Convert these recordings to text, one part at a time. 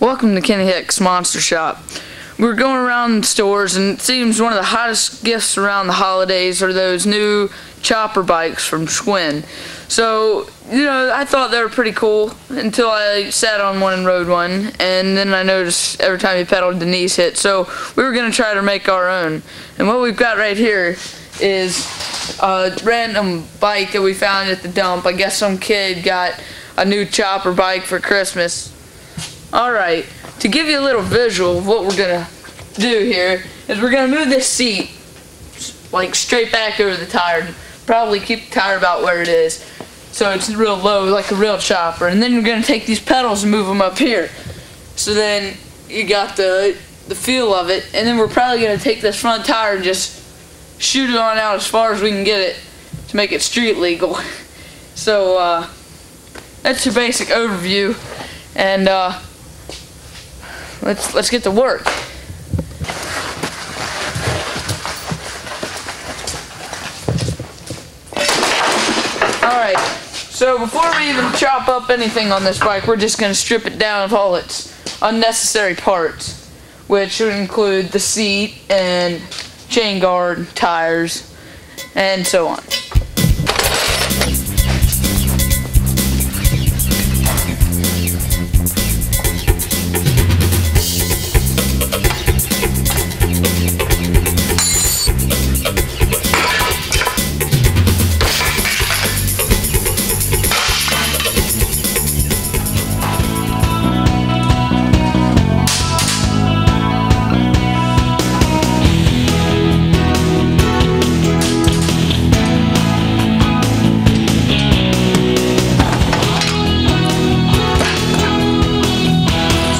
Welcome to Kenny Hicks Monster Shop. We're going around stores, and it seems one of the hottest gifts around the holidays are those new chopper bikes from Schwinn. So, I thought they were pretty cool until I sat on one and rode one, and then I noticed every time you pedaled the knees hit. So we were going to try to make our own. And what we've got right here is a random bike that we found at the dump. I guess some kid got a new chopper bike for Christmas. Alright, to give you a little visual of what we're going to do here is we're going to move this seat like straight back over the tire. Probably keep the tire about where it is so it's real low like a real chopper. And then you're going to take these pedals and move them up here. So then you got the feel of it. And then we're probably going to take this front tire and just shoot it on out as far as we can get it to make it street legal. So that's your basic overview. And let's get to work. Alright, so before we even chop up anything on this bike, we're just going to strip it down of all its unnecessary parts, which would include the seat and chain guard, tires, and so on.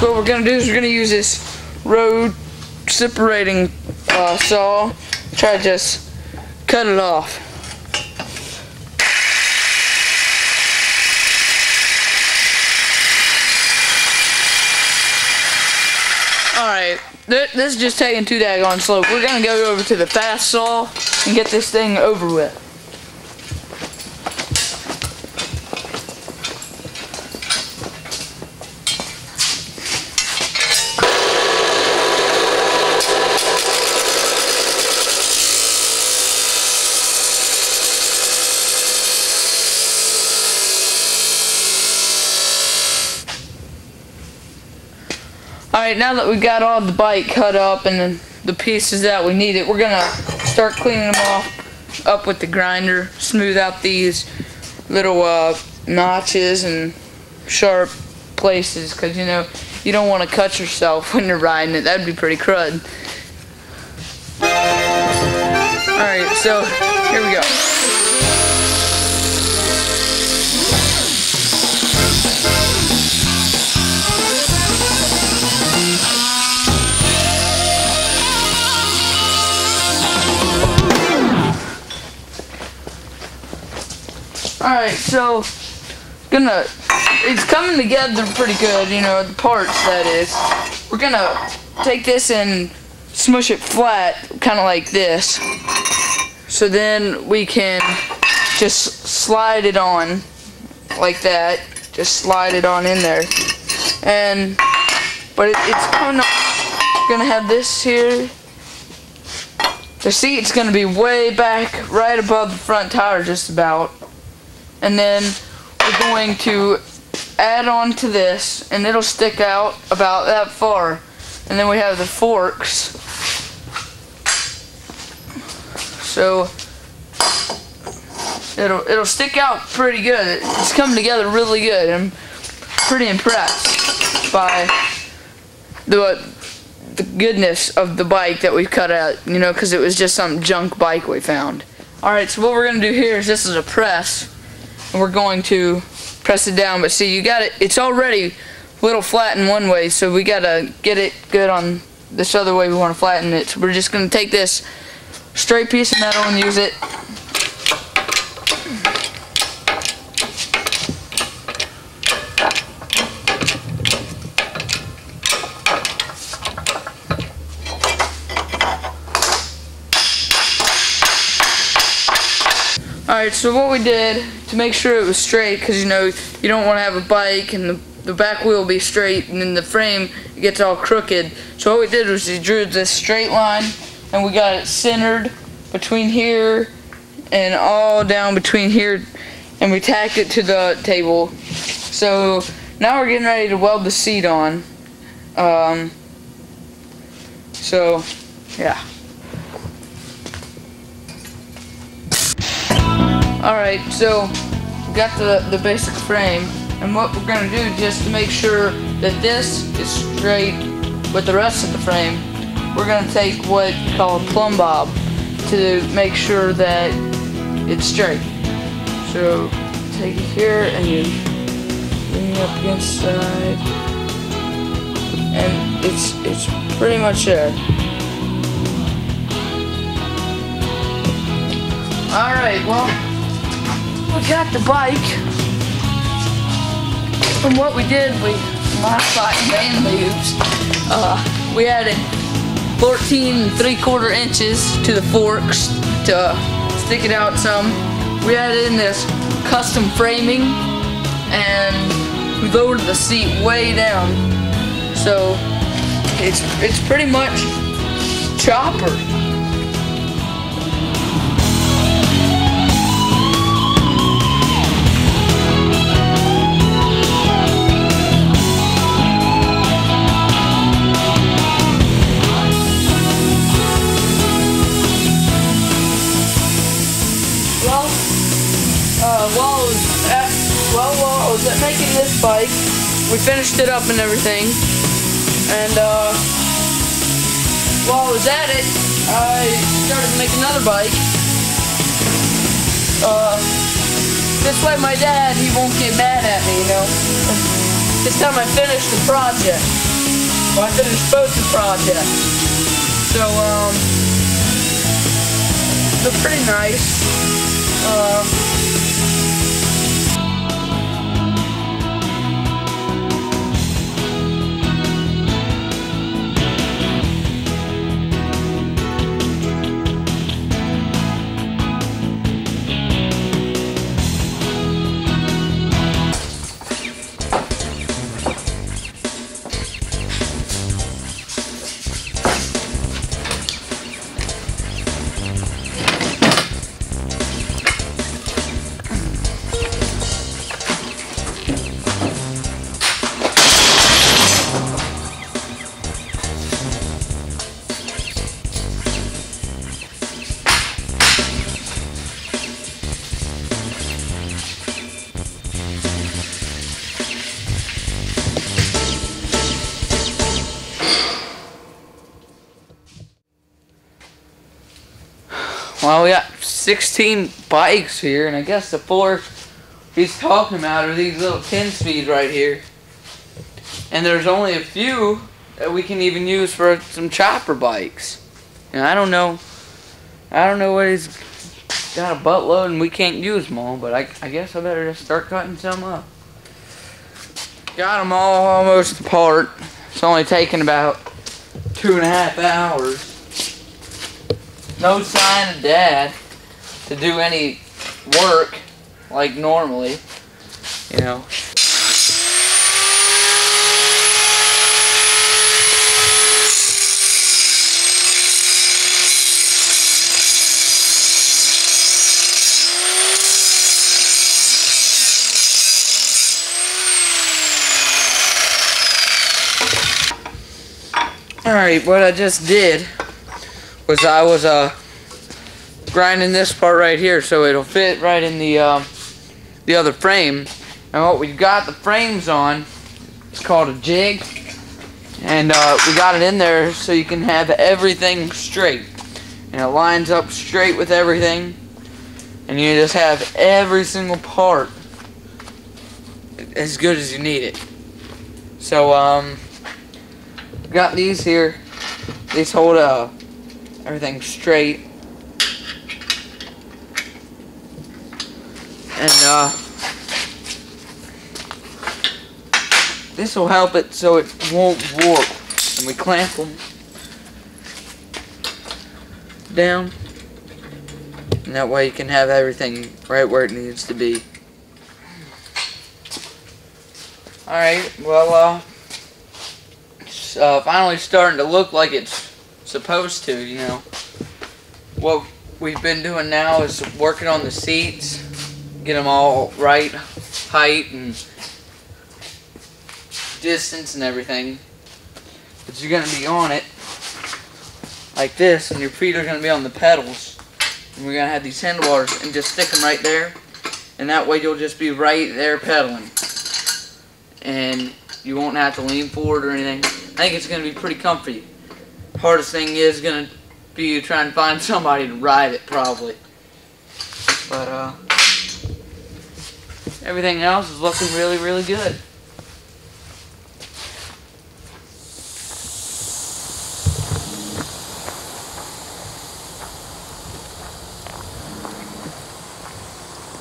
What we're going to do is we're going to use this road separating saw, try to just cut it off. Alright, this is just taking too daggone slow. We're going to go over to the fast saw and get this thing over with. Alright, now that we've got all the bike cut up and the pieces that we needed, we're going to start cleaning them off up with the grinder, smooth out these little notches and sharp places, because you don't want to cut yourself when you're riding it. That'd be pretty crud. Alright, so here we go. Alright, so it's coming together pretty good, the parts, that is. We're gonna take this and smush it flat, kind of like this. So then we can just slide it on like that. Just slide it on in there. But it's gonna have this here. The seat's gonna be way back, right above the front tire, just about. And then we're going to add on to this, and it'll stick out about that far. And then we have the forks. So it'll stick out pretty good. It's coming together really good. I'm pretty impressed by the goodness of the bike that we've cut out, because it was just some junk bike we found. Alright, so what we're going to do here is this is a press. And we're going to press it down, but see, it's already a little flat in one way, so we gotta get it good on this other way we want to flatten it. So we're just going to take this straight piece of metal and use it. Alright, so what we did to make sure it was straight, because you don't want to have a bike and the the back wheel will be straight, and then the frame gets all crooked. So what we did was we drew this straight line, and we got it centered between here and all down between here, and we tacked it to the table. So now we're getting ready to weld the seat on. So yeah. Alright, so we got the basic frame, and what we're going to do just to make sure that this is straight with the rest of the frame, we're going to take what we call a plumb bob to make sure that it's straight. So take it here and you bring it up against the side, and it's pretty much there. Alright, well, we got the bike, and what we did, we modified band loops. We added 14 3/4 inches to the forks to stick it out some. We added in this custom framing, and we lowered the seat way down, so it's pretty much chopper. While I was making this bike, we finished it up and everything, and while I was at it, I started to make another bike. This way my dad, he won't get mad at me, you know. This time I finished the project. Well, I finished both the projects. So, they're pretty nice. Well, we got 16 bikes here, and I guess the 4 he's talking about are these little 10-speed right here. And there's only a few that we can even use for some chopper bikes. And I don't know what he's got a buttload and we can't use them all, but I guess I better just start cutting some up. Got them all almost apart. It's only taken about 2.5 hours. No sign of Dad to do any work like normally, you know. Alright, what I just did was I was grinding this part right here so it'll fit right in the other frame. And what we've got the frames on, it's called a jig, and we got it in there so you can have everything straight, and it lines up straight with everything, and you just have every single part as good as you need it. So got these here. These hold everything straight, and this will help it so it won't warp. And we clamp them down, and that way you can have everything right where it needs to be. Alright, well, it's finally starting to look like it's supposed to, you know. What we've been doing now is working on the seats, get them all right, height and distance and everything. But you're going to be on it like this, and your feet are going to be on the pedals. And we're going to have these handlebars and just stick them right there. And that way you'll just be right there pedaling. And you won't have to lean forward or anything. I think it's going to be pretty comfy. Hardest thing is going to be trying to find somebody to ride it, probably. But everything else is looking really, really good.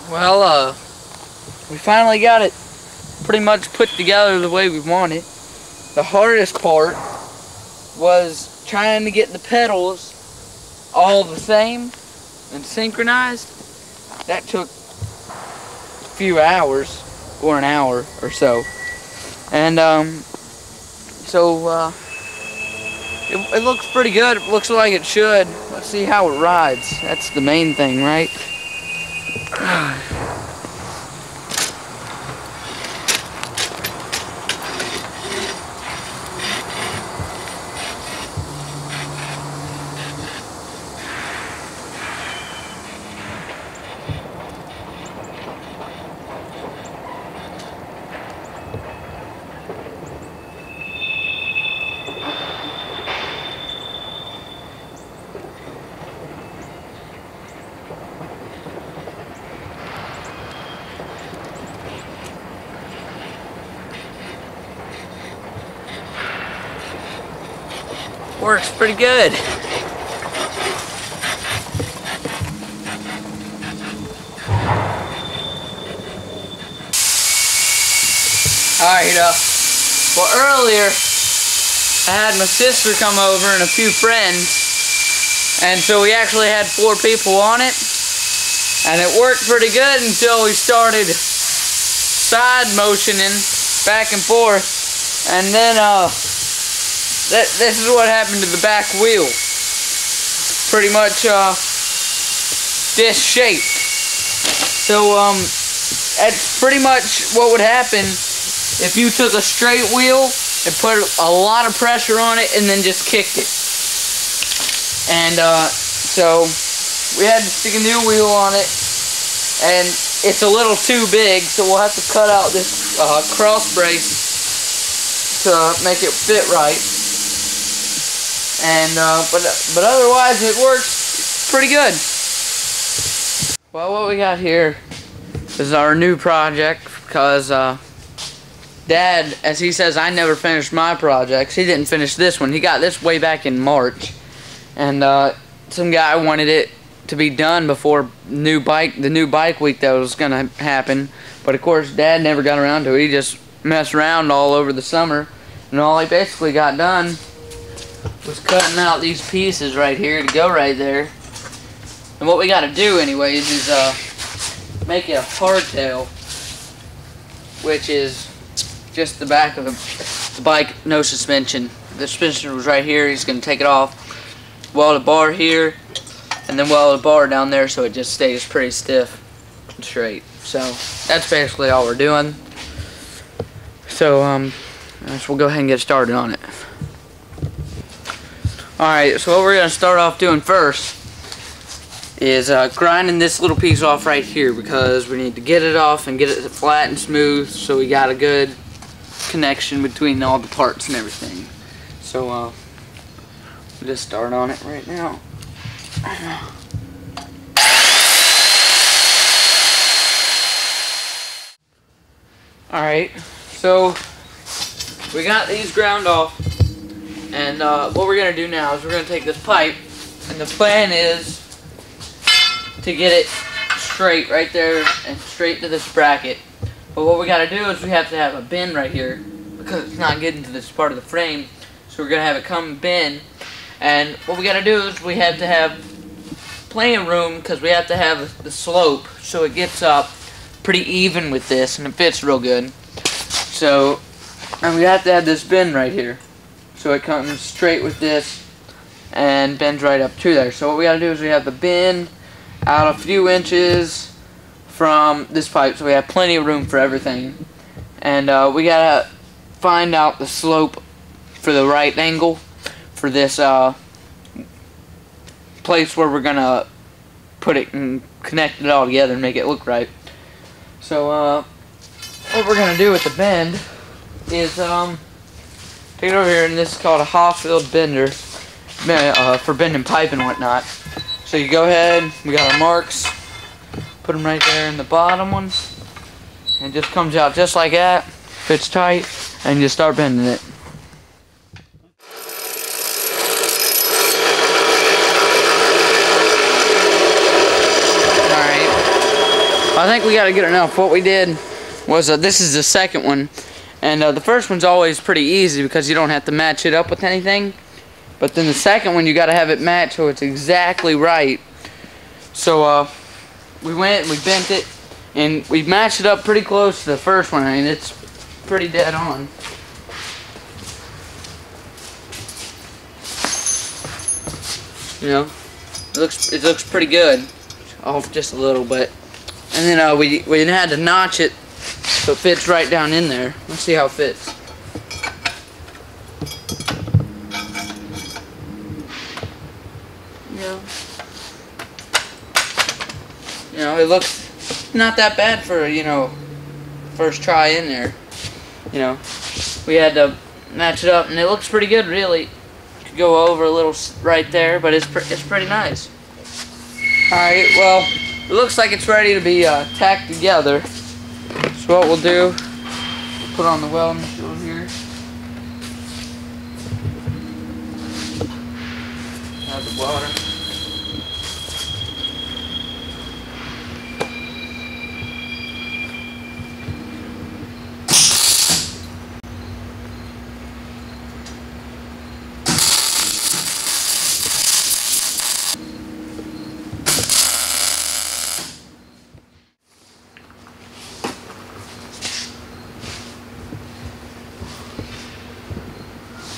Well, we finally got it pretty much put together the way we want it. The hardest part was trying to get the pedals all the same and synchronized. That took a few hours, or an hour or so. And it looks pretty good. It looks like it should. Let's see how it rides. That's the main thing, right? Works pretty good. Alright, well earlier I had my sister come over and a few friends, and so we actually had 4 people on it, and it worked pretty good until we started side motioning back and forth, and then this is what happened to the back wheel. Pretty much disc-shaped. So that's pretty much what would happen if you took a straight wheel and put a lot of pressure on it and then just kicked it. And so we had to stick a new wheel on it, and it's a little too big, so we'll have to cut out this cross brace to make it fit right. And but otherwise it works pretty good. Well, what we got here is our new project, because Dad, as he says, I never finished my projects. He didn't finish this one. He got this way back in March, and some guy wanted it to be done before the new bike week that was gonna happen. But of course, Dad never got around to it. He just messed around all over the summer, and all he basically got done was cutting out these pieces right here to go right there. And what we got to do anyways is make it a hardtail, which is just the back of the bike, no suspension. The suspension was right here. He's going to take it off, weld a bar here, and then weld a bar down there so it just stays pretty stiff and straight. So that's basically all we're doing. So we'll go ahead and get started on it. Alright, so what we're going to start off doing first is grinding this little piece off right here, because we need to get it off and get it flat and smooth so we got a good connection between all the parts and everything. So we'll just start on it right now. Alright, so we got these ground off. And what we're going to do now is we're going to take this pipe, and the plan is to get it straight right there and straight to this bracket. But what we got to do is we have to have a bend right here, because it's not getting to this part of the frame. So we're going to have it come bend. And what we got to do is we have to have plenty of room, because we have to have the slope so it gets up pretty even with this and it fits real good. So, and we have to have this bend right here. So it comes straight with this and bends right up to there. So what we gotta do is we have the bend out a few inches from this pipe, so we have plenty of room for everything. And we gotta find out the slope for the right angle for this place where we're gonna put it and connect it all together and make it look right. So what we're gonna do with the bend is take it over here, and this is called a Hofffield bender for bending pipe and whatnot. So you go ahead, we got our marks, put them right there in the bottom one, and it just comes out just like that, fits tight, and you start bending it. I think we got to get enough. What we did was, this is the second one, and the first one's always pretty easy because you don't have to match it up with anything, but then the second one you got to have it match so it's exactly right. So we went and we bent it, and we matched it up pretty close to the first one. I mean, it's pretty dead on. You know, it looks pretty good. Off just a little bit. And then we had to notch it so it fits right down in there. Let's see how it fits. You know, it looks not that bad for, you know, first try in there. You know, we had to match it up, and it looks pretty good, really. Could go over a little right there, but it's pretty nice. All right, well. It looks like it's ready to be tacked together. So what we'll do, put on the welding tool here. Add the water.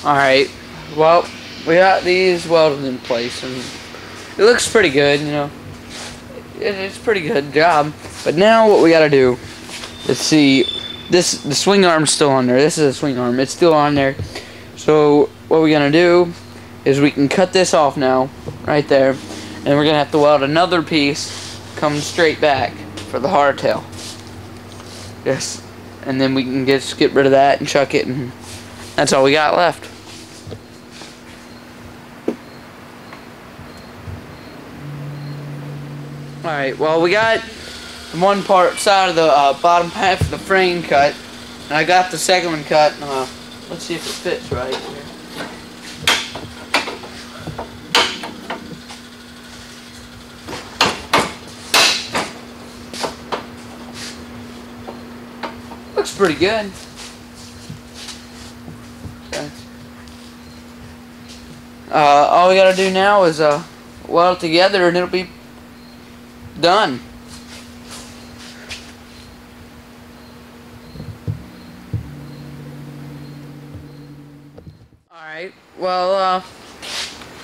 Alright, well, we got these welded in place, and it looks pretty good, you know. It's a pretty good job. But now what we gotta do is see, the swing arm's still on there. This is a swing arm. It's still on there. So what we're gonna do is we can cut this off now, right there, and we're gonna have to weld another piece coming straight back for the hardtail. Yes, and then we can just get rid of that and chuck it, and that's all we got left. Alright, well, we got the one side of the bottom half of the frame cut, and I got the second one cut. Let's see if it fits right here. Looks pretty good. Okay. All we gotta do now is weld it together, and it'll be done. Alright, well,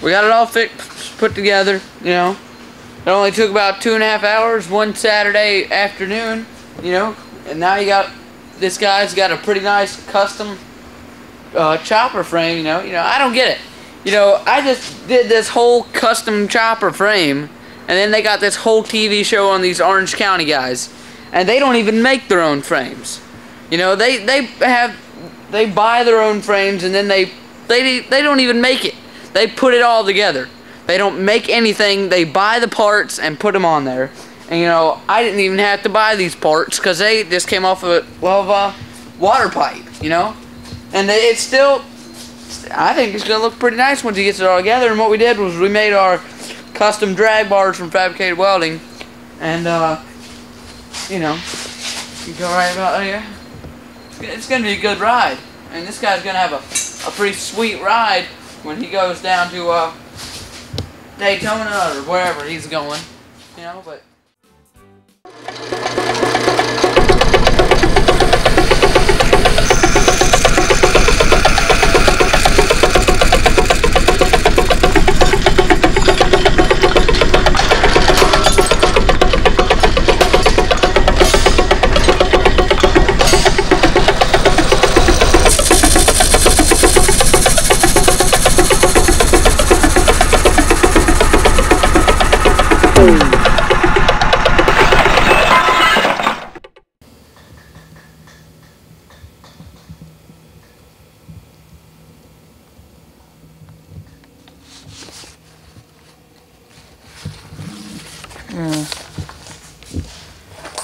we got it all put together, you know. It only took about 2.5 hours one Saturday afternoon, you know, and now you got, this guy's got a pretty nice custom chopper frame, you know. I don't get it. You know, I just did this whole custom chopper frame, and then they got this whole TV show on these Orange County guys, and they don't even make their own frames. You know, they buy their own frames, and then they don't even make it. They put it all together. They don't make anything. They buy the parts and put them on there. And you know, I didn't even have to buy these parts because they just came off of a water pipe. You know, and it's still, I think it's gonna look pretty nice once he gets it all together. And what we did was we made our custom drag bars from Fabricated Welding, and you know, you go right about there. It's gonna be a good ride, and this guy's gonna have a pretty sweet ride when he goes down to Daytona or wherever he's going, you know. But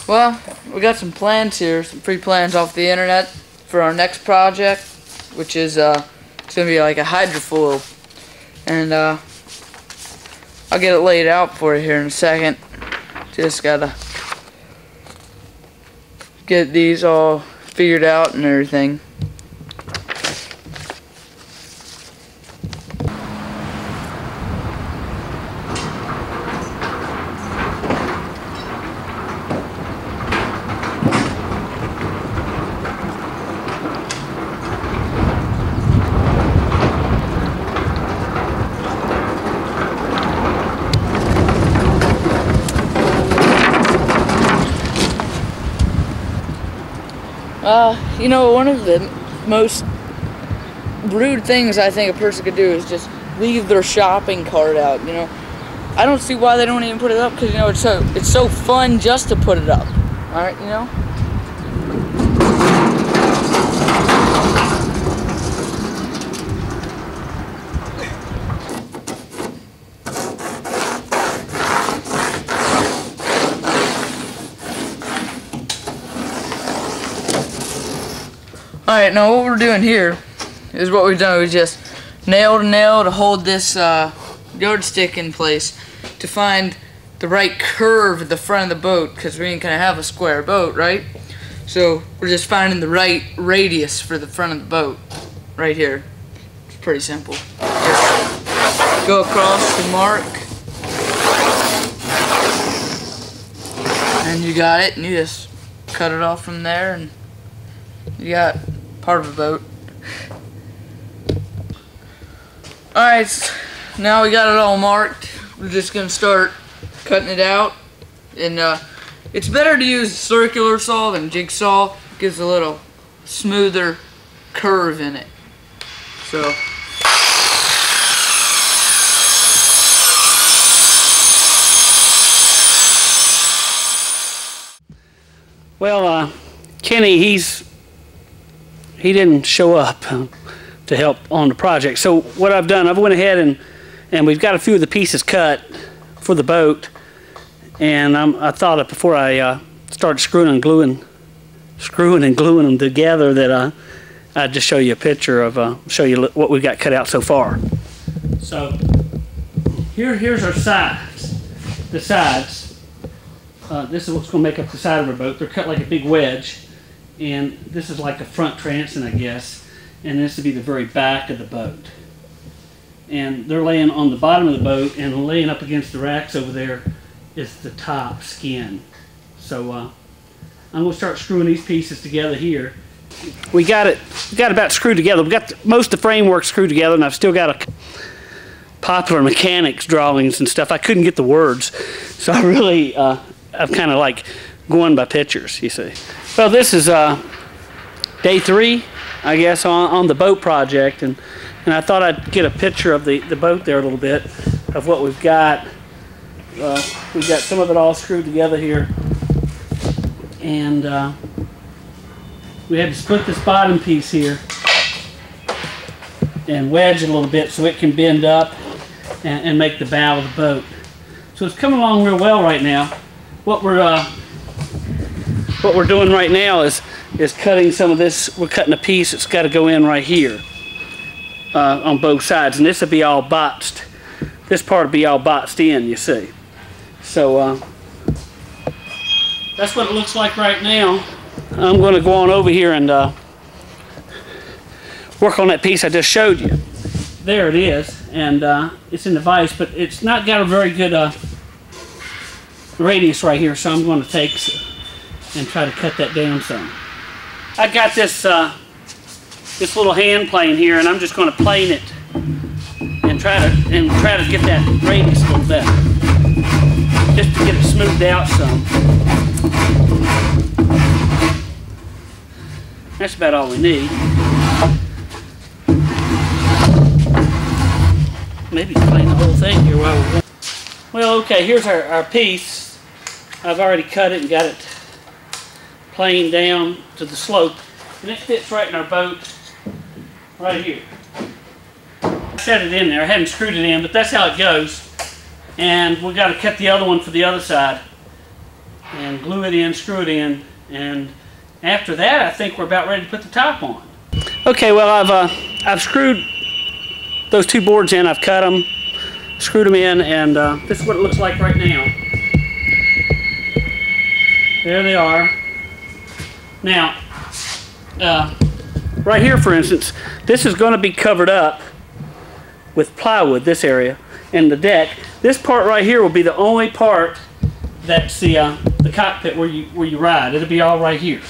Well, we got some plans here, some free plans off the internet for our next project, which is it's gonna be like a hydrofoil, and I'll get it laid out for you here in a second. Just gotta get these all figured out and everything. You know, one of the most rude things I think a person could do is just leave their shopping cart out, you know. I don't see why they don't even put it up, because, you know, it's so fun just to put it up. Alright, you know? Alright, now what we're doing here is what we've done. We just nailed a nail to hold this yardstick in place to find the right curve at the front of the boat, because we ain't gonna have a square boat, right? So we're just finding the right radius for the front of the boat right here. It's pretty simple. Just go across the mark and you got it, and you just cut it off from there and you got part of a boat. Alright, now we got it all marked. We're just gonna start cutting it out, and it's better to use circular saw than jigsaw. It gives a little smoother curve in it. So well, Kenny, he didn't show up to help on the project. So what I've done, I've went ahead and we've got a few of the pieces cut for the boat, and I thought that before I started screwing and gluing them together, that I'd just show you a picture of show you what we've got cut out so far. So here's our sides. The sides. This is what's going to make up the side of our boat. They're cut like a big wedge. And this is like the front transom, I guess, and this would be the very back of the boat. And they're laying on the bottom of the boat, and laying up against the racks over there is the top skin. So I'm going to start screwing these pieces together here. We got about screwed together. We got most of the framework screwed together, and I've still got a Popular Mechanics drawings and stuff. I couldn't get the words, so I really I'm kind of like going by pictures, you see. Well, this is day 3, I guess, on the boat project, and I thought I'd get a picture of the boat there a little bit of what we've got. We've got some of it all screwed together here, and we had to split this bottom piece here and wedge it a little bit so it can bend up and make the bow of the boat. So it's coming along real well right now. What we're doing right now is cutting some of this. We're cutting a piece that's got to go in right here on both sides, and this will be all botched. This part will be all botched in, you see. So that's what it looks like right now. I'm going to go on over here and work on that piece I just showed you. There it is, and it's in the vise, but it's not got a very good radius right here, so I'm going to take and try to cut that down some. I got this this little hand plane here, and I'm just going to plane it and try to get that radius a little better, just to get it smoothed out some. That's about all we need. Maybe plane the whole thing here while we're going. Well, okay, here's our piece. I've already cut it and got it planed down to the slope, and it fits right in our boat right here. I set it in there. I haven't screwed it in, but that's how it goes. and we got to cut the other one for the other side and glue it in, screw it in, and after that I think we're about ready to put the top on. Okay, well I've screwed those two boards in, I've cut them, screwed them in, and this is what it looks like right now. There they are. Now, right here for instance, this is going to be covered up with plywood, this area, and the deck. This part right here will be the only part that's the cockpit where you ride. It'll be all right here.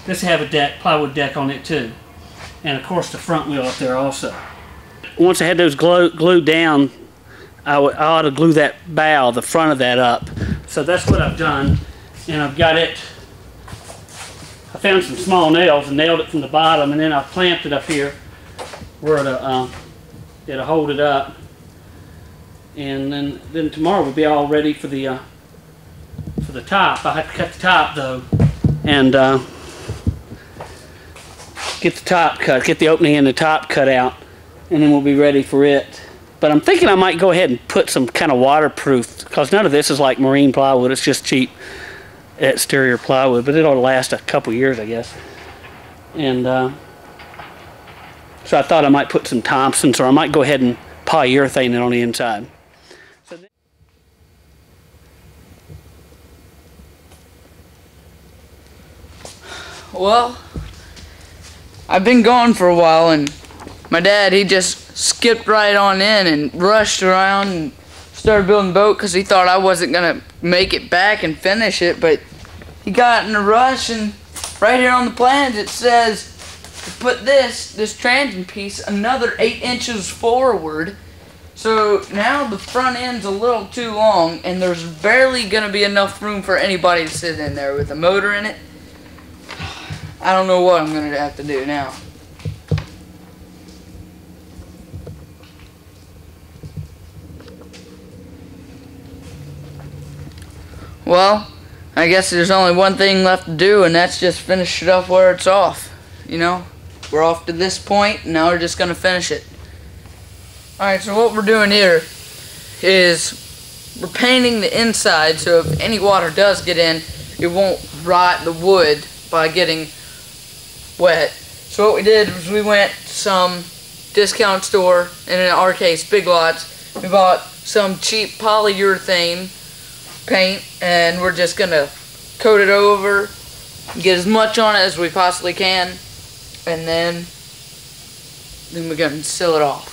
This will have a deck, plywood deck on it too. And of course the front wheel up there also. Once I had those glued down, I ought to glue that bow, the front of that up. So that's what I've done. And I've got it, I found some small nails and nailed it from the bottom, and then I clamped it up here where it'll hold it up. And then tomorrow we'll be all ready for the top. I have to cut the top though, and get the top cut, get the opening in the top cut out, and then we'll be ready for it. But I'm thinking I might go ahead and put some kind of waterproof, because none of this is like marine plywood. It's just cheap exterior plywood, but it'll last a couple years, I guess. And so I thought I might put some Thompsons, or I might go ahead and polyurethane it on the inside. Well, I've been gone for a while, and my dad, he just skipped right on in and rushed around and started building the boat because he thought I wasn't going to make it back and finish it, but he got in a rush, and right here on the plans it says to put this transom piece another 8 inches forward. So now the front end's a little too long, and there's barely going to be enough room for anybody to sit in there with a motor in it. I don't know what I'm going to have to do now. Well, I guess there's only one thing left to do, and that's just finish it up where it's off. You know, we're off to this point, and now we're just going to finish it. Alright, so what we're doing here is we're painting the inside, so if any water does get in, it won't rot the wood by getting wet. So what we did was we went to some discount store, and in our case Big Lots. We bought some cheap polyurethane paint, and we're just gonna coat it over, get as much on it as we possibly can, and then we're gonna seal it off.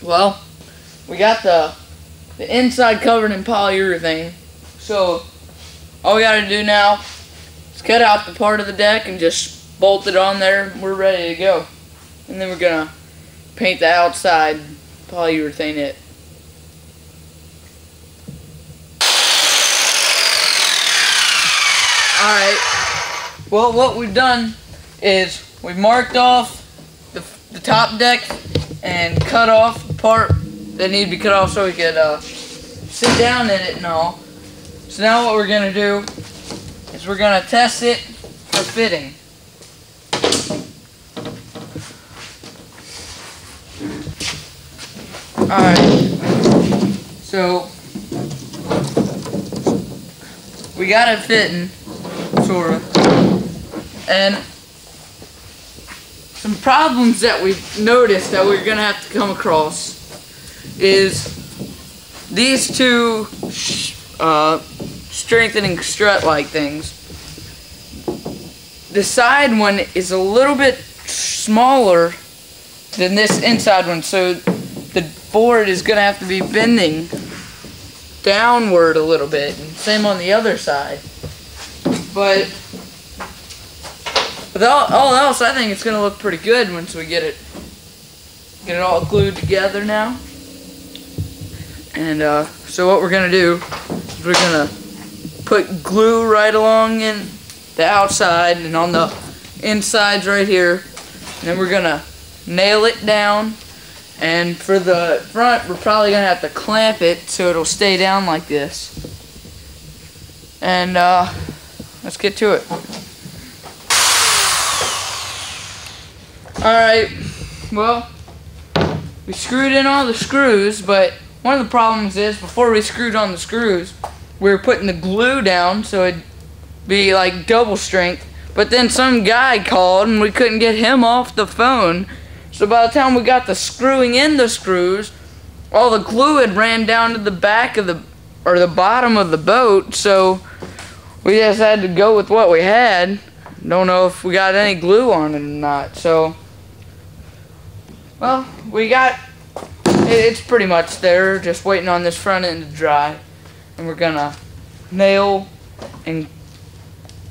Well, we got the inside covered in polyurethane, so all we gotta do now is cut out the part of the deck and just bolt it on there. We're ready to go. And then we're gonna paint the outside, polyurethane it. Alright, well, what we've done is we've marked off the top deck and cut off the part that needed to be cut off so we could sit down in it and all. So now what we're going to do is we're going to test it for fitting. Alright, so we got it fitting, sort of, and some problems that we've noticed that we're gonna have to come across is these two strengthening strut-like things. The side one is a little bit smaller than this inside one, so the board is gonna have to be bending downward a little bit, and same on the other side. But with all else, I think it's gonna look pretty good once we get it all glued together now. And so what we're gonna do is we're gonna put glue right along in the outside and on the insides right here, and then we're gonna nail it down. And for the front, we're probably gonna have to clamp it so it'll stay down like this. And let's get to it. Alright, well, we screwed in all the screws, but one of the problems is before we screwed on the screws, we were putting the glue down so it'd be like double strength. But then some guy called and we couldn't get him off the phone. So by the time we got to screwing in the screws, all the glue had ran down to the back of the bottom of the boat. So we just had to go with what we had. Don't know if we got any glue on it or not. So, well, it's pretty much there, just waiting on this front end to dry. And we're gonna nail and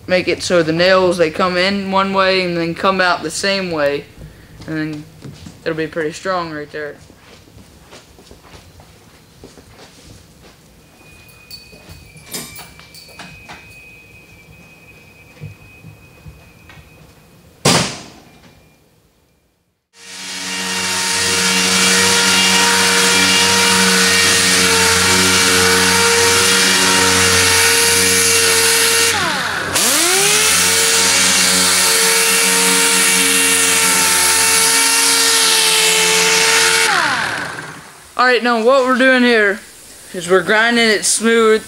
make it so the nails, they come in one way and then come out the same way. And then it'll be pretty strong right there. Alright, now what we're doing here is we're grinding it smooth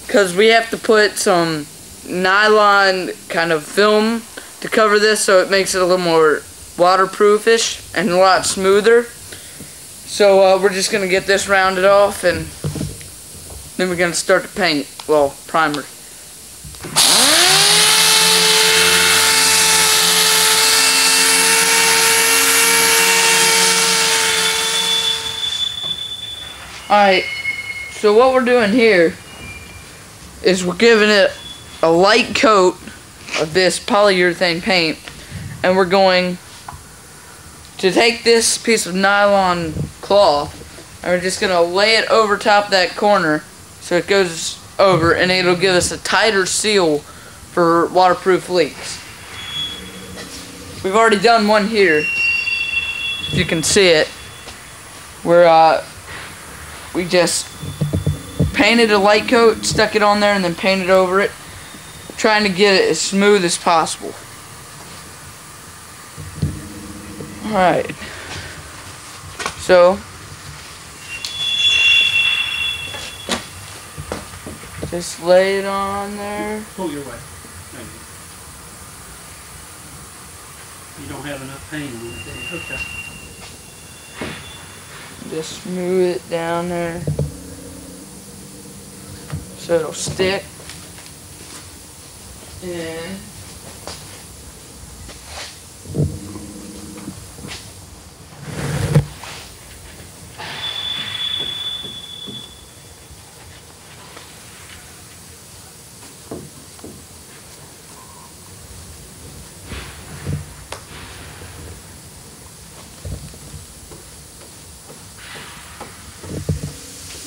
because we have to put some nylon kind of film to cover this so it makes it a little more waterproofish and a lot smoother. So we're just going to get this rounded off and then we're going to start to paint, well, primer. Alright, so what we're doing here is we're giving it a light coat of this polyurethane paint, and we're going to take this piece of nylon cloth and we're just going to lay it over top that corner so it goes over, and it'll give us a tighter seal for waterproof leaks. We've already done one here, if you can see it, where we just painted a light coat, stuck it on there, and then painted over it, trying to get it as smooth as possible. Alright, so just lay it on there. Pull your way. Thank you. You don't have enough paint on it, do you? Okay. Just smooth it down there so it'll stick. And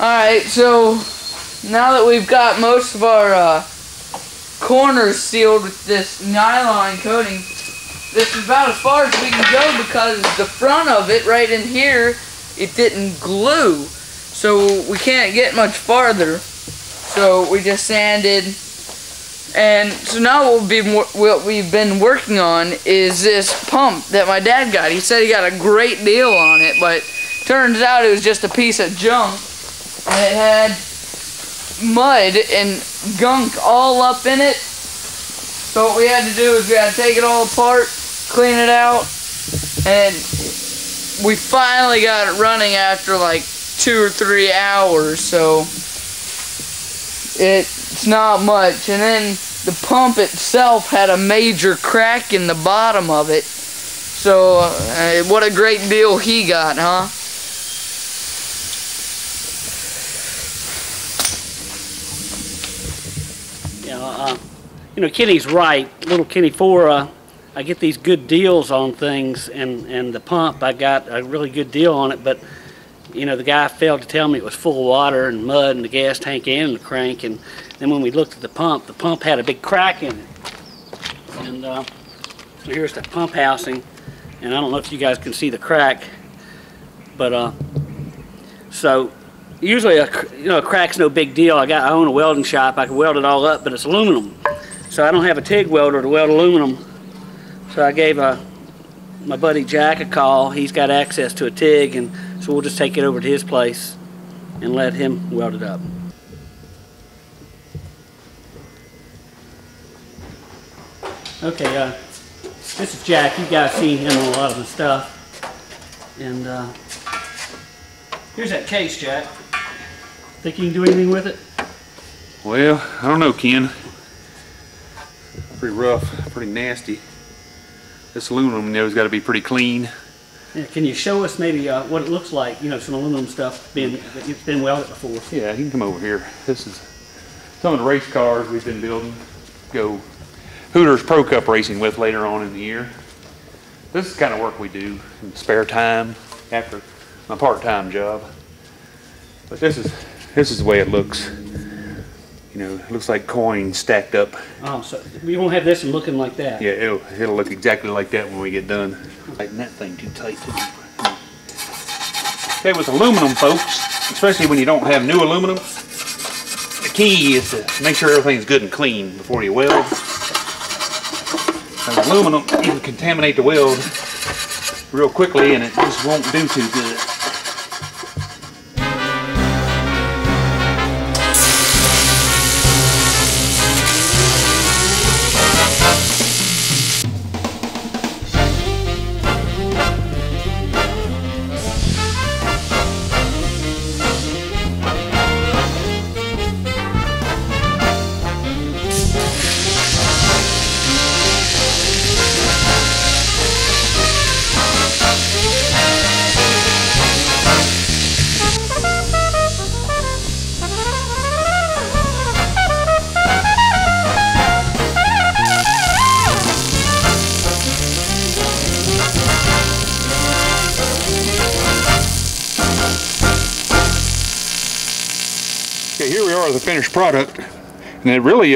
alright, so now that we've got most of our corners sealed with this nylon coating, this is about as far as we can go because the front of it, right in here, it didn't glue. So we can't get much farther. So we just sanded. And so now what we've been working on is this pump that my dad got. He said he got a great deal on it, but turns out it was just a piece of junk. And it had mud and gunk all up in it. So what we had to do is we had to take it all apart, clean it out, and we finally got it running after like 2 or 3 hours, so it's not much. And then the pump itself had a major crack in the bottom of it, so what a great deal he got, huh? Yeah, you know, Kenny's right. Little Kenny 4, I get these good deals on things, and the pump, I got a really good deal on it, but you know, the guy failed to tell me it was full of water and mud in the gas tank and the crank, and then when we looked at the pump had a big crack in it. And so here's the pump housing, and I don't know if you guys can see the crack, but so usually a crack's no big deal. I own a welding shop. I can weld it all up, but it's aluminum, so I don't have a TIG welder to weld aluminum. So I gave my buddy Jack a call. He's got access to a TIG, and so we'll just take it over to his place and let him weld it up. Okay, this is Jack. You guys seen him on a lot of the stuff. And here's that case, Jack. Think you can do anything with it? Well, I don't know, Ken. Pretty rough, pretty nasty. This aluminum, you know, has got to be pretty clean. Yeah, can you show us maybe what it looks like? You know, some aluminum stuff that you've been welded before. Yeah, you can come over here. This is some of the race cars we've been building. Go Hooters Pro Cup racing with later on in the year. This is the kind of work we do in spare time after my part-time job. But this is the way it looks. You know, it looks like coins stacked up. Oh, so we won't have this one looking like that. Yeah, it'll look exactly like that when we get done. Tighten that thing too tight too. Okay, with aluminum, folks, especially when you don't have new aluminum, the key is to make sure everything's good and clean before you weld. Because aluminum, you can contaminate the weld real quickly and it just won't do too good. Okay, here we are, the finished product, and it really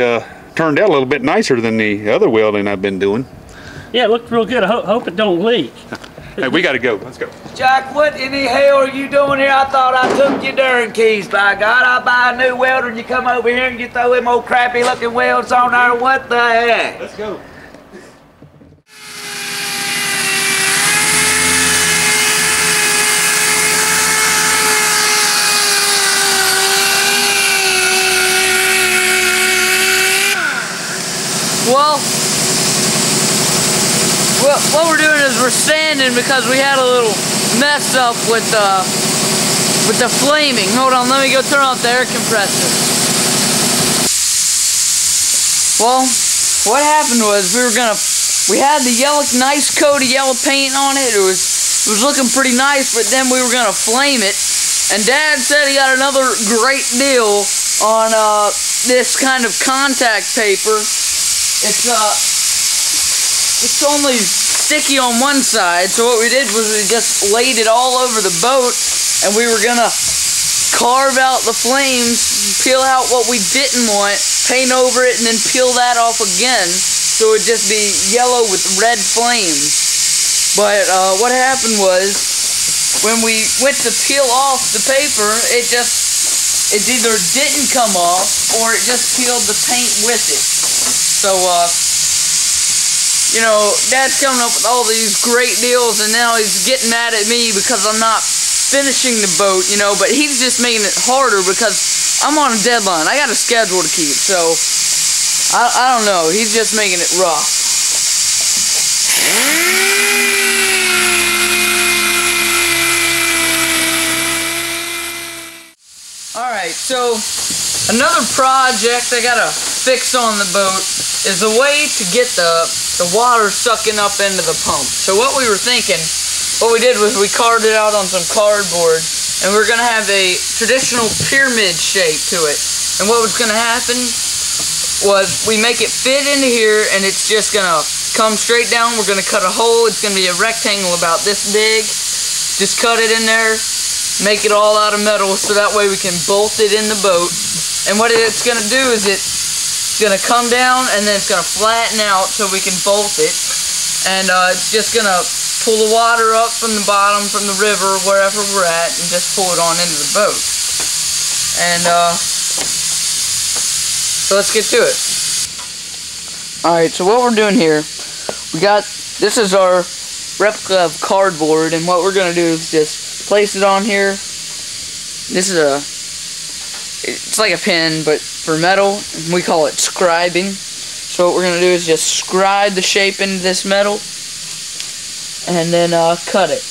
turned out a little bit nicer than the other welding I've been doing. Yeah, it looked real good. I hope it don't leak. Hey, we got to go. Let's go. Jack, what in the hell are you doing here? I thought I took your darn keys. By God, I buy a new welder and you come over here and you throw them old crappy looking welds on there. What the heck? Let's go. Well, what we're doing is we're sanding because we had a little mess up with the flaming. Hold on, let me go turn off the air compressor. Well, what happened was we had the yellow, nice coat of yellow paint on it. It was looking pretty nice, but then we were gonna flame it. And Dad said he got another great deal on this kind of contact paper. It's only sticky on one side, so what we did was we just laid it all over the boat, and we were gonna carve out the flames, peel out what we didn't want, paint over it, and then peel that off again, so it'd just be yellow with red flames. But what happened was, when we went to peel off the paper, it either didn't come off, or it just peeled the paint with it. So, you know, Dad's coming up with all these great deals, and now he's getting mad at me because I'm not finishing the boat, you know, but he's just making it harder because I'm on a deadline. I got a schedule to keep, so I don't know. He's just making it rough. Alright, so another project I gotta fix on the boat is a way to get the water sucking up into the pump. So what we were thinking, what we did was we carved it out on some cardboard, and we're gonna have a traditional pyramid shape to it. And what was gonna happen was we make it fit into here, and it's just gonna come straight down. We're gonna cut a hole. It's gonna be a rectangle about this big. Just cut it in there, make it all out of metal, so that way we can bolt it in the boat. And what it's gonna do is it's gonna come down, and then it's gonna flatten out so we can bolt it. And it's just gonna pull the water up from the bottom, from the river, wherever we're at, and just pull it on into the boat. And so let's get to it. Alright, so what we're doing here, this is our replica of cardboard, and what we're going to do is just place it on here. This is it's like a pen, but for metal, and we call it scribing. So what we're going to do is just scribe the shape into this metal, and then cut it.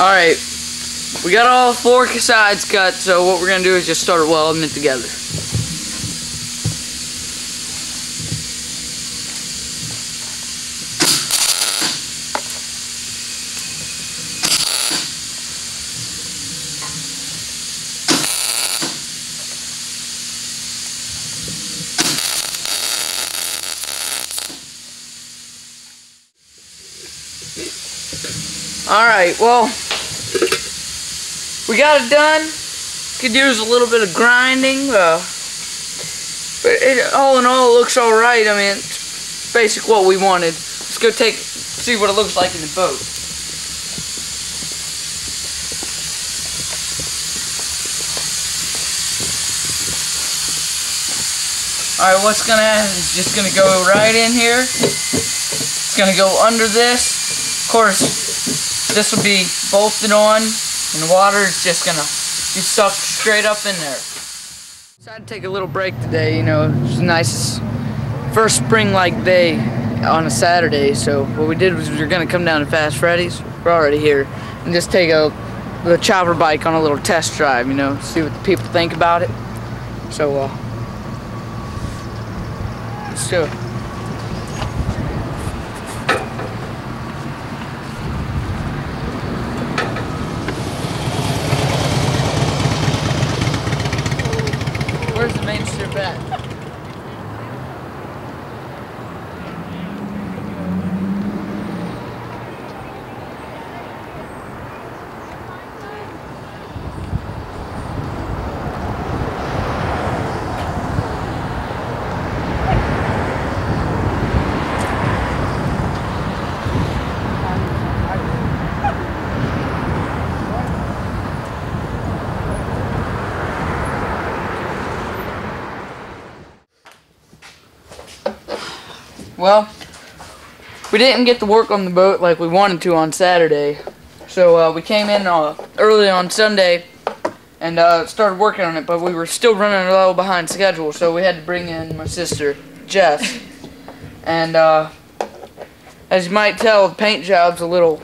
Alright, we got all 4 sides cut, so what we're going to do is just start welding it together. Alright, well, we got it done. Could use a little bit of grinding, but all in all, it looks alright. I mean, it's basic what we wanted. Let's go see what it looks like in the boat. Alright, what's gonna happen is just gonna go right in here. It's gonna go under this. Of course, this will be bolted on, and the water is just gonna be sucked straight up in there. Decided to take a little break today. You know, it's a nice first spring-like day on a Saturday. So what we did was we were gonna come down to Fast Freddy's. We're already here, and just take the chopper bike on a little test drive. You know, see what the people think about it. So let's do it. Where's the main strip at? Well, we didn't get to work on the boat like we wanted to on Saturday, so we came in early on Sunday and started working on it, but we were still running a little behind schedule, so we had to bring in my sister, Jess. And as you might tell, the paint job's a little,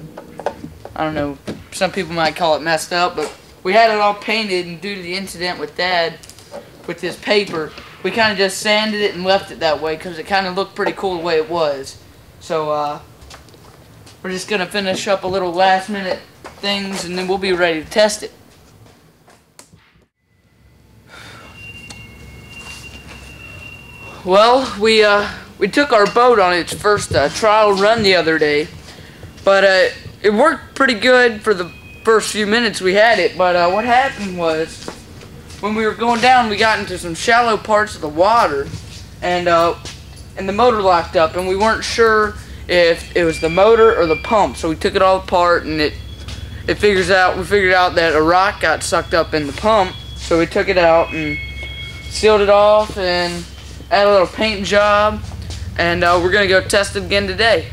I don't know, some people might call it messed up, but we had it all painted, and due to the incident with Dad, with this paper, we kind of just sanded it and left it that way because it kind of looked pretty cool the way it was. So we're just going to finish up a little last minute things, and then we'll be ready to test it. Well, we took our boat on its first trial run the other day, but it worked pretty good for the first few minutes we had it. But what happened was, when we were going down, we got into some shallow parts of the water, and the motor locked up, and we weren't sure if it was the motor or the pump. So we took it all apart, and we figured out that a rock got sucked up in the pump. So we took it out and sealed it off and added a little paint job, and we're gonna go test it again today.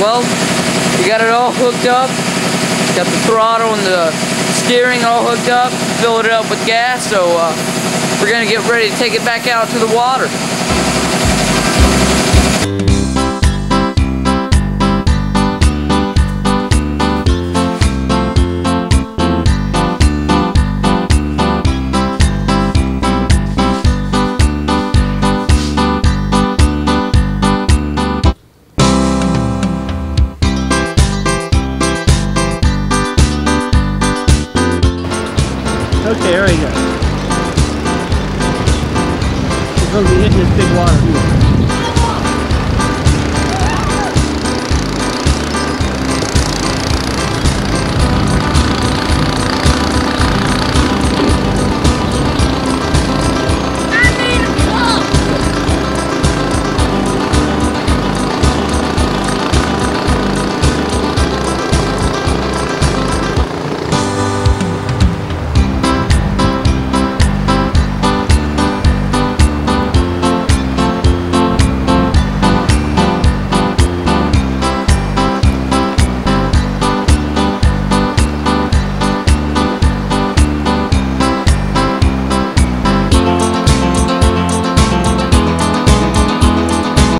Well, we got it all hooked up. Got the throttle and the steering all hooked up. Filled it up with gas, so we're gonna get ready to take it back out to the water. Okay, there we go. We're going to be hitting this big water here.